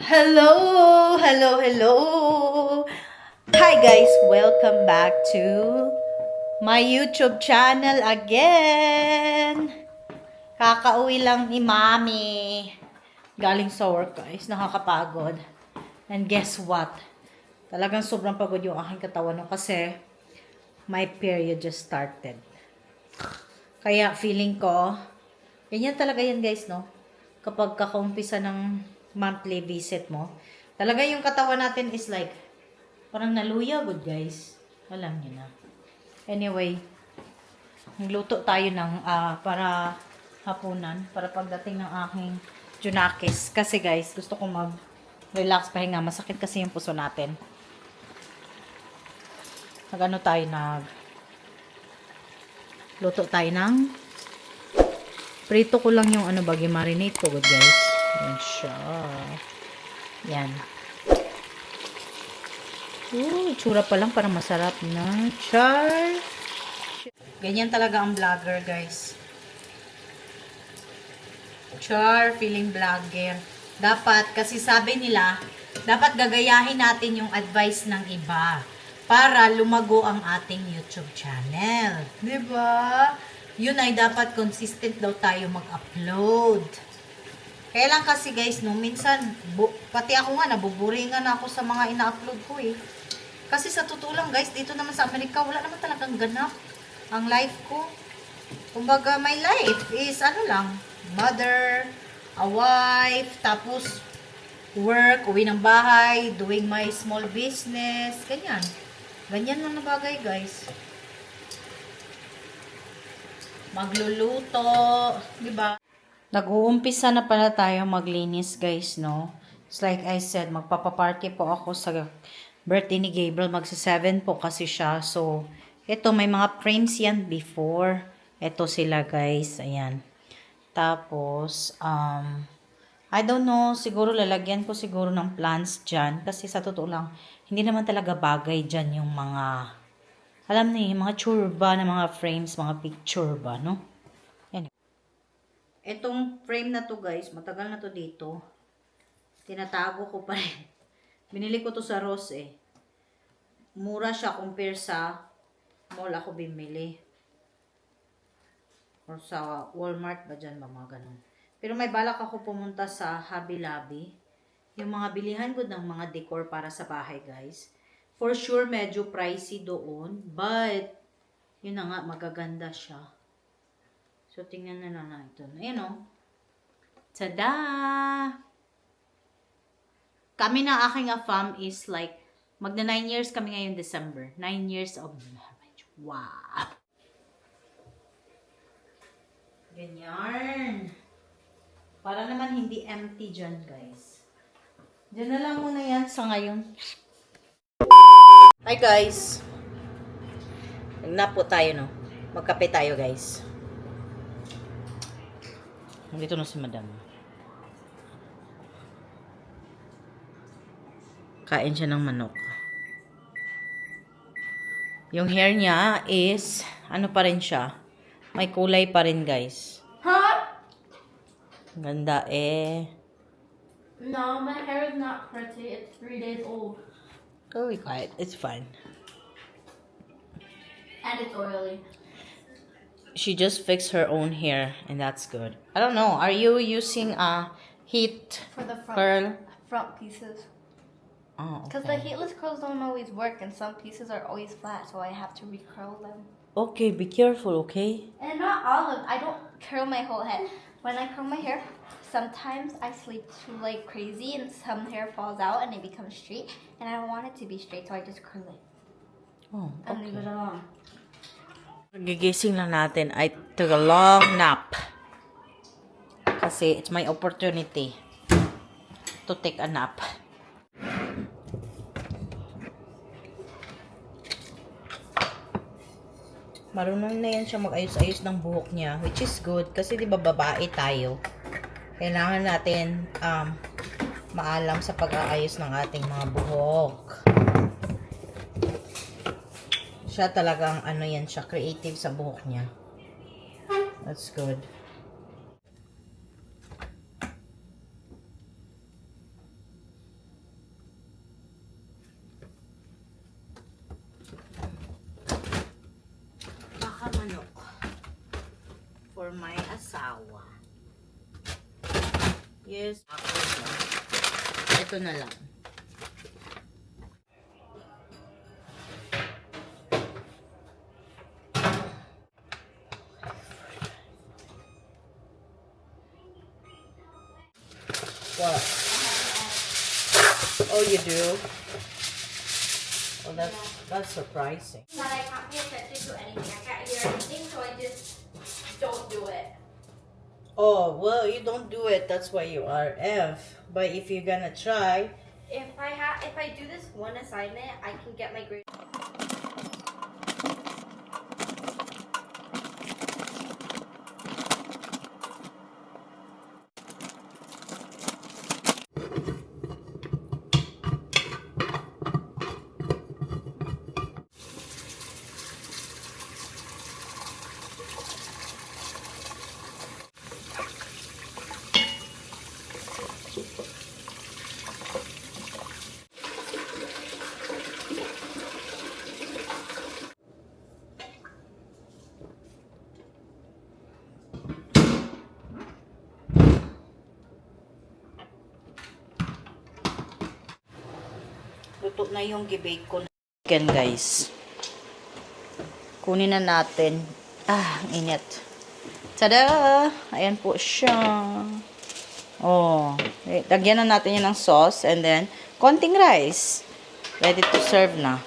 Hello! Hello! Hello! Hi guys! Welcome back to my YouTube channel again! Kakauwi lang ni Mami. Galing sa work guys. Nakakapagod. And guess what? Talagang sobrang pagod yung aking katawan no, kasi my period just started. Kaya feeling ko, ganyan talaga yan guys no? Kapag kakaumpisa ng monthly visit mo, talaga yung katawan natin is like, parang naluya good guys. Alam niyo na. Anyway, nagluto tayo ng para hapunan, para pagdating ng aking Junakis. Kasi guys, gusto ko mag-relax pahinga. Masakit kasi yung puso natin. Nag-ano tayo, luto tayo ng prito ko lang yung ano bagi marinate ko good guys. Yan siya. Yan. Itsura pa lang parang masarap na. Char! Ganyan talaga ang vlogger, guys. Char, feeling vlogger. Dapat, kasi sabi nila, dapat gagayahin natin yung advice ng iba para lumago ang ating YouTube channel. Diba? Yun ay dapat consistent daw tayo mag-upload. Kaya lang kasi guys, no, minsan, pati ako nga, nabuburingan ako sa mga ina-upload ko eh. Kasi sa totoo lang guys, dito naman sa Amerika, wala naman talagang ganap ang life ko. Kumbaga, my life is ano lang, mother, a wife, tapos work, uwi ng bahay, doing my small business, ganyan. Ganyan lang na bagay guys. Magluluto, di ba? Nag-uumpisa na pala tayo maglinis guys, no? It's like I said, magpapaparty po ako sa birthday ni Gabriel. Magsa-7 po kasi siya. So, ito may mga frames yan before. Ito sila guys, ayan. Tapos, I don't know, siguro lalagyan ko siguro ng plants dyan. Kasi sa totoo lang, hindi naman talaga bagay dyan yung mga, alam niyo, mga churba na mga frames, mga picture ba, no? Etong frame na to guys, matagal na to dito. Tinatago ko pa rin. Binili ko to sa Ross eh. Mura siya compare sa mall ako bimili. Or sa Walmart ba dyan ba mga ganun. Pero may balak ako pumunta sa Hobby Lobby. Yung mga bilihan ko ng mga decor para sa bahay guys. For sure medyo pricey doon. But, yun na nga, magaganda siya. So, tingnan na lang natin. Ayan o. Tada! Kami na aking farm is like, magna 9 years kami ngayon December. 9 years of marriage. Wow! Ganyan. Para naman hindi empty dyan, guys. Diyan na lang muna yan sa ngayon. Hi, guys. Nagnapo tayo, no? Magkape tayo, guys. Nandito na si madam. Kain siya ng manok. Yung hair niya is, ano pa rin siya? May kulay pa rin, guys. Huh? Ganda eh. No, my hair is not pretty. It's 3 days old. Go be quiet. It's fine. And it's oily. She just fixed her own hair, and that's good. I don't know. Are you using heat For the curl? front pieces. Oh, Because the okay. heatless curls don't always work and some pieces are always flat, so I have to recurl them. Okay, be careful, okay? And not all of I don't curl my whole head. When I curl my hair, sometimes I sleep too like crazy and some hair falls out and it becomes straight. And I don't want it to be straight, so I just curl it Oh, and leave it okay. alone. Gigising lang natin. I took a long nap. Kasi it's my opportunity to take a nap. Marunong na yan siya mag-ayos-ayos ng buhok niya, which is good kasi 'di ba babae tayo. Kailangan natin maalam sa pag-aayos ng ating mga buhok. Siya talagang ano yan siya, creative sa buhok niya. That's good. for my asawa. Yes, ako na. Ito na lang. What? Oh, you do? Well, that's surprising. But I can't pay attention to anything. I can't hear anything, so I just don't do it. Oh, well, you don't do it. That's why you are F. But if you're gonna try, If I do this one assignment, I can get my grade. luto na yung gibake ko. Chicken, guys. Kunin na natin. Ah, ang init. Tada! Ayan po siya. Oh. Lagyan na natin yun ng sauce and then konting rice. Ready to serve na.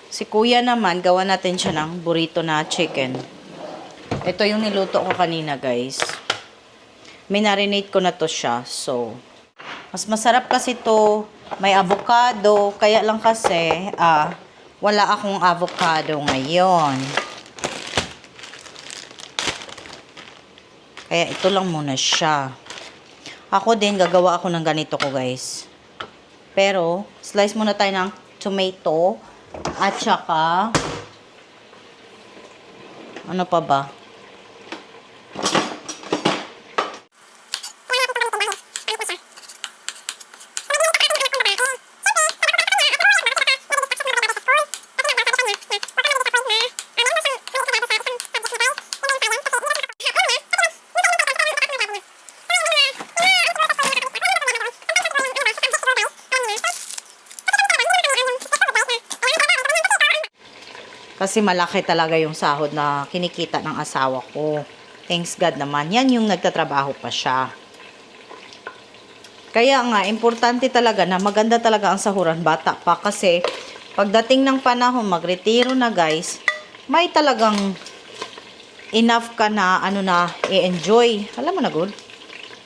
Si kuya naman, gawa natin siya ng burrito na chicken. Ito yung niluto ko kanina, guys. Minarinate ko na to siya. So, mas masarap kasi to. May avocado. Kaya lang kasi, wala akong avocado ngayon. Kaya ito lang muna siya. Ako din, gagawa ako ng ganito ko, guys. Pero, slice muna tayo ng tomato. At saka, ano pa ba? Kasi malaki talaga yung sahod na kinikita ng asawa ko. Thanks God naman. Yan yung nagtatrabaho pa siya. Kaya nga, importante talaga na maganda talaga ang sahuran bata pa. Kasi pagdating ng panahon, magretiro na guys, may talagang enough ka na, i-enjoy. Alam mo na good?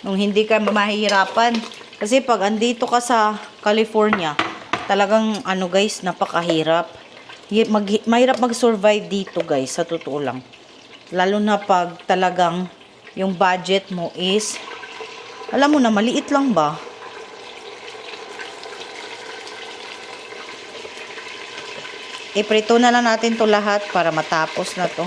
Nung hindi ka mahihirapan. Kasi pag andito ka sa California, talagang, guys, napakahirap. Mahirap mag-survive dito, guys, sa totoo lang. Lalo na pag talagang yung budget mo is, alam mo na, maliit lang ba? Iprito na lang natin to lahat para matapos na to.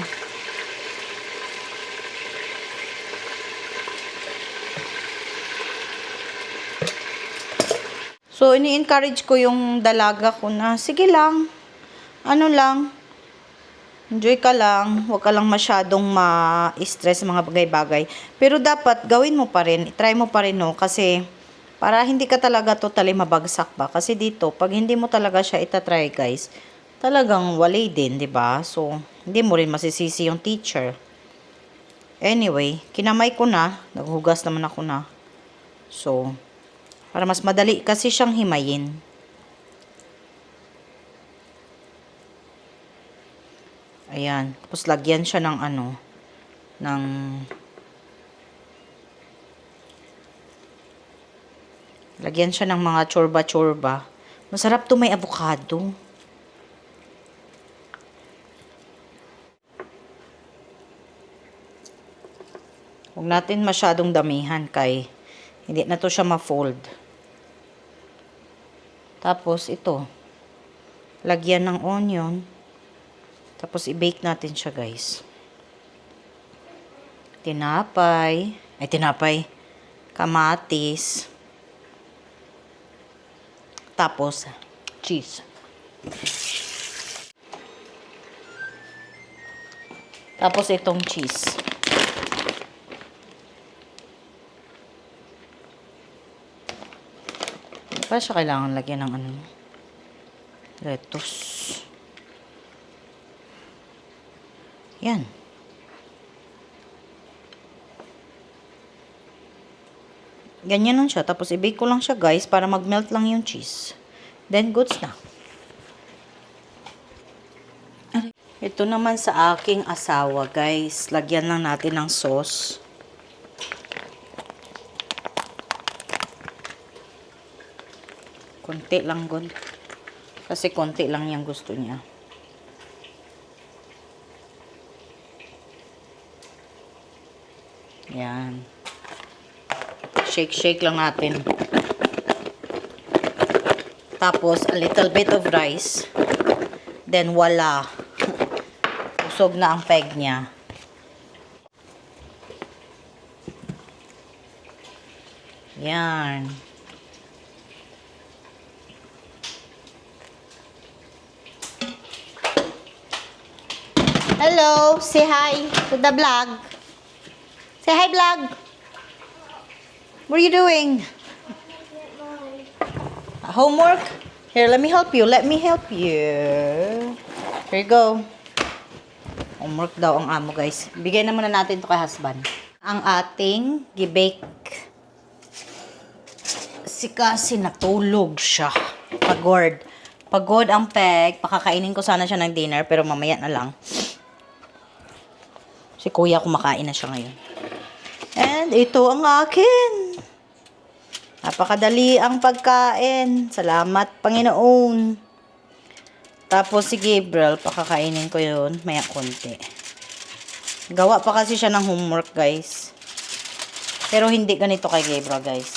So, ini-encourage ko yung dalaga ko na, sige lang, enjoy ka lang, huwag ka lang masyadong ma-stress sa mga bagay-bagay. Pero dapat gawin mo pa rin, try mo pa rin, no, kasi para hindi ka talaga totally mabagsak ba. Kasi dito, pag hindi mo talaga siya itatry, guys, talagang walay din, 'di ba? So, hindi mo rin masisisi yung teacher. Anyway, kinamay ko na, naghugas naman ako na. So, para mas madali kasi siyang himayin. Ayan. Tapos lagyan siya ng lagyan siya ng mga chorba-chorba. Masarap to, may avocado. Huwag natin masyadong damihan kay hindi na to siya ma-fold. Tapos ito. Lagyan ng onion. Tapos, i-bake natin siya, guys. Kamatis. Tapos, cheese. Tapos, itong cheese. Pa siya kailangan lagyan ng ano? Lettuce. Yan. Ganyan lang siya. Tapos i-bake ko lang siya guys para mag-melt lang yung cheese. Then goods na. Ito naman sa aking asawa guys. Lagyan lang natin ng sauce. Konti lang gun. Kasi konti lang yung gusto niya. Yan. Shake lang natin. Tapos, a little bit of rice. Then, wala. Usog na ang peg niya. Yan. Hello! Say hi to the vlog. Say hi, vlog! What are you doing? Homework? Here, let me help you. Let me help you. Here you go. Homework daw ang amo, guys. Bigay na muna natin to kay husband. Ang ating gibake. Si kasi natulog siya. Pagod. Pagod ang peg. Pakakainin ko sana siya ng dinner, pero mamaya na lang. Si kuya kumakain na siya ngayon. And ito ang akin. Napakadali ang pagkain. Salamat, Panginoon. Tapos si Gabriel, pakakainin ko yun. Maya konti. Gawa pa kasi siya ng homework, guys. Pero hindi ganito kay Gabriel, guys.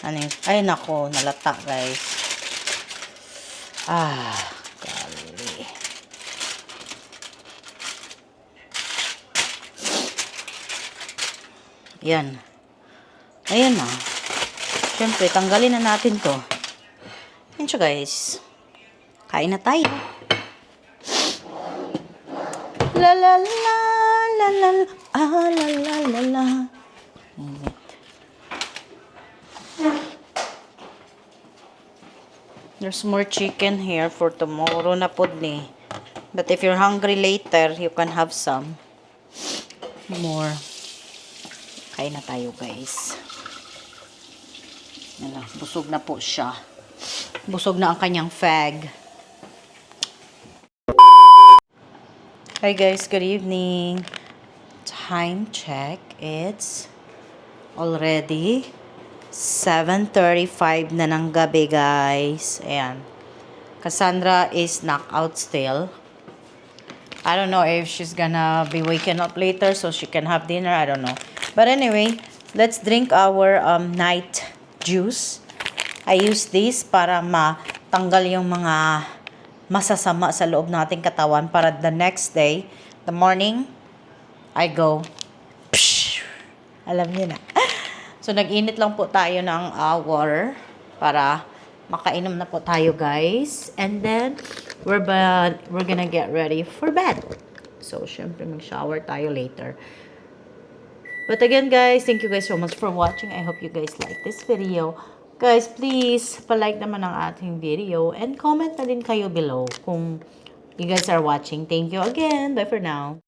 Ano yun? Ay, nako. Nalata, guys. Gali. Yan. Ayan na. Siyempre, tanggalin na natin to. Yan siya, guys. Kain na tayo. La la la la la la la la la la. There's more chicken here for tomorrow na pod ni. But if you're hungry later, you can have some more. Kain na tayo, guys. Yan, busog na po siya. Busog na ang kanyang fag. Hi guys, good evening. Time check. It's already 7:35 na ng gabi, guys. Ayan. Cassandra is knocked out still. I don't know if she's gonna be waking up later so she can have dinner. I don't know. But anyway, let's drink our night juice. I use this para matanggal yung mga masasama sa loob nating katawan para the next day, the morning, I go, psh, alam niyo na. So, nag-init lang po tayo ng water para makainom na po tayo, guys. And then, we're gonna get ready for bed. So, syempre, mag-shower tayo later. But again, guys, thank you guys so much for watching. I hope you guys like this video. Guys, please, palike naman ang ating video and comment na din kayo below kung you guys are watching. Thank you again. Bye for now.